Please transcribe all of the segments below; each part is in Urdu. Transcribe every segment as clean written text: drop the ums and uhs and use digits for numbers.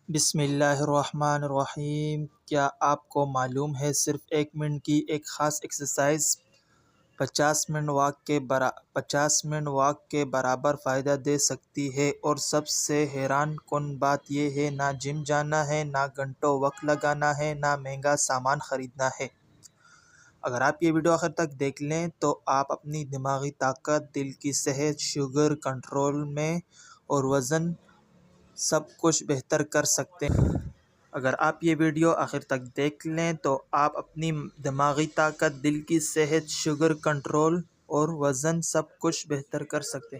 بسم اللہ الرحمن الرحیم۔ کیا آپ کو معلوم ہے صرف 1 منٹ کی ایک خاص ایکسرسائز 50 منٹ واک کے برابر فائدہ دے سکتی ہے؟ اور سب سے حیران کن بات یہ ہے، نہ جم جانا ہے، نہ گھنٹوں وقت لگانا ہے، نہ مہنگا سامان خریدنا ہے۔ اگر آپ یہ ویڈیو آخر تک دیکھ لیں تو آپ اپنی دماغی طاقت، دل کی صحت، شوگر کنٹرول میں اور وزن سب کچھ بہتر کر سکتے ہیں۔ اگر آپ یہ ویڈیو آخر تک دیکھ لیں تو آپ اپنی دماغی طاقت، دل کی صحت، شوگر کنٹرول اور وزن سب کچھ بہتر کر سکتے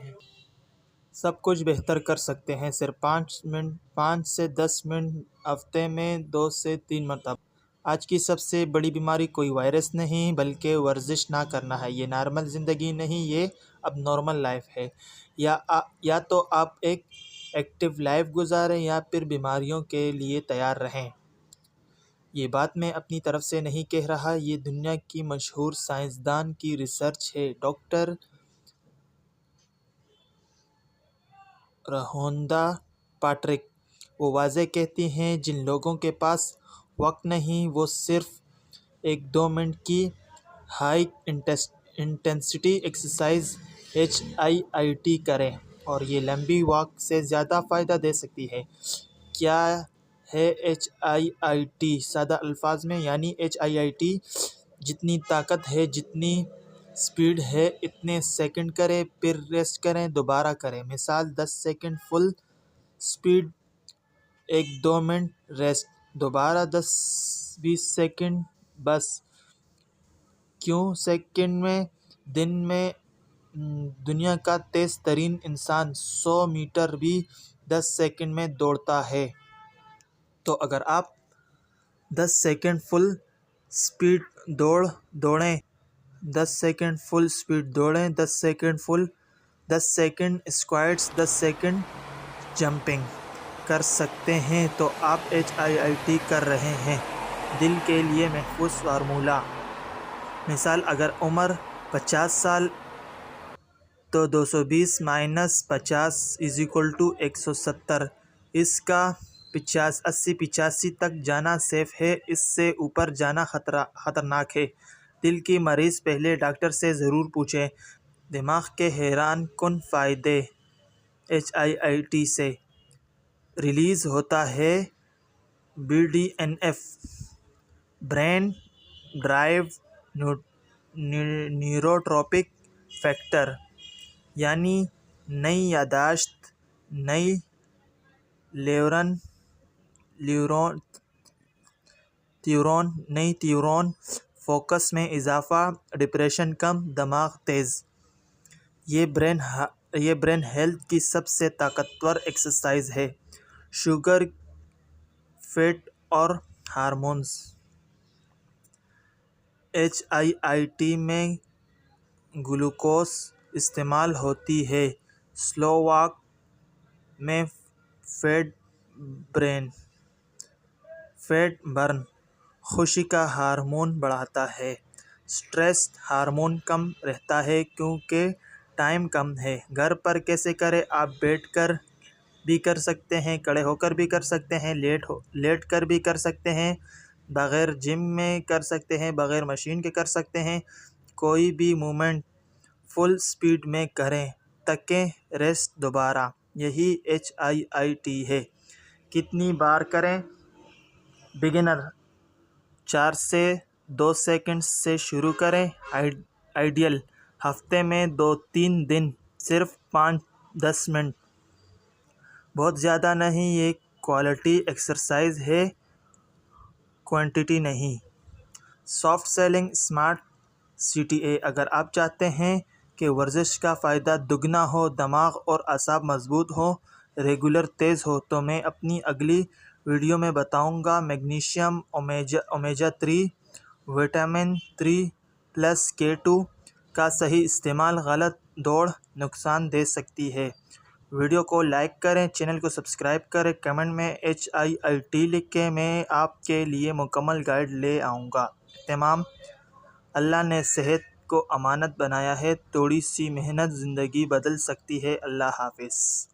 ہیں۔ صرف 5 سے 10 منٹ ہفتے میں 2 سے 3 مرتبہ۔ آج کی سب سے بڑی بیماری کوئی وائرس نہیں بلکہ ورزش نہ کرنا ہے۔ یہ نارمل زندگی نہیں، یہ اب نارمل لائف ہے۔ یا تو آپ ایک ایکٹیو لائف گزاریں یا پھر بیماریوں کے لیے تیار رہیں۔ یہ بات میں اپنی طرف سے نہیں کہہ رہا، یہ دنیا کی مشہور سائنسدان کی ریسرچ ہے۔ ڈاکٹر رہوندا پاٹرک وہ واضح کہتی ہیں، جن لوگوں کے پاس وقت نہیں وہ صرف 1-2 منٹ کی ہائی انٹینسٹی ایکسرسائز HIIT کریں اور یہ لمبی واک سے زیادہ فائدہ دے سکتی ہے۔ کیا ہے HIIT؟ سادہ الفاظ میں یعنی HIIT جتنی طاقت ہے، جتنی سپیڈ ہے، اتنے سیکنڈ کریں، پھر ریسٹ کریں، دوبارہ کریں۔ مثال 10 سیکنڈ فل سپیڈ، 1-2 منٹ ریسٹ، دوبارہ 10-20 سیکنڈ بس۔ کیوں سیکنڈ میں؟ دن میں دنیا کا تیز ترین انسان 100 میٹر بھی 10 سیکنڈ میں دوڑتا ہے۔ تو اگر آپ 10 سیکنڈ فل سپیڈ دوڑیں، 10 سیکنڈ فل سپیڈ دوڑیں، 10 سیکنڈ اسکواٹس، 10 سیکنڈ جمپنگ کر سکتے ہیں تو آپ HIIT کر رہے ہیں۔ دل کے لیے محفوظ فارمولہ۔ مثال اگر عمر 50 سال تو 220 - 50 = 170۔ اس کا 80-85 تک جانا سیف ہے، اس سے اوپر جانا خطرناک ہے۔ دل کی مریض پہلے ڈاکٹر سے ضرور پوچھیں۔ دماغ کے حیران کن فائدے۔ HIIT سے ریلیز ہوتا ہے BDNF، برین ڈرائیو نیوروٹروپک فیکٹر، یعنی نئی یادداشت، نئی نیورون، فوکس میں اضافہ، ڈپریشن کم، دماغ تیز۔ یہ برین ہیلتھ کی سب سے طاقتور ایکسرسائز ہے۔ شوگر، فیٹ اور ہارمونز۔ HIIT میں گلوکوز استعمال ہوتی ہے، سلو واک میں فیٹ برن، خوشی کا ہارمون بڑھتا ہے، سٹریس ہارمون کم رہتا ہے کیونکہ ٹائم کم ہے۔ گھر پر کیسے کریں؟ آپ بیٹھ کر بھی کر سکتے ہیں، کھڑے ہو کر بھی کر سکتے ہیں، لیٹ کر بھی کر سکتے ہیں، بغیر جم میں کر سکتے ہیں، بغیر مشین کے کر سکتے ہیں۔ کوئی بھی موومنٹ فل سپیڈ میں کریں، تھکیں، ریسٹ، دوبارہ۔ یہی HIIT ہے۔ کتنی بار کریں؟ بگنر 4 سے 2 سیکنڈ سے شروع کریں۔ آئیڈیل ہفتے میں 2-3 دن، صرف 5-10 منٹ، بہت زیادہ نہیں۔ یہ کوالٹی ایکسرسائز ہے، کوانٹٹی نہیں۔ Soft selling smart CTA۔ اگر آپ چاہتے ہیں کہ ورزش کا فائدہ دگنا ہو، دماغ اور اعصاب مضبوط ہوں، ریگولر تیز ہو، تو میں اپنی اگلی ویڈیو میں بتاؤں گا میگنیشیم، اومیگا 3، وٹامن 3+K2 کا صحیح استعمال۔ غلط دوڑ نقصان دے سکتی ہے۔ ویڈیو کو لائک کریں، چینل کو سبسکرائب کریں، کمنٹ میں HIIT لکھیں، میں آپ کے لیے مکمل گائیڈ لے آؤں گا۔ اہتمام: اللہ نے صحت کو امانت بنایا ہے، تھوڑی سی محنت زندگی بدل سکتی ہے۔ اللہ حافظ۔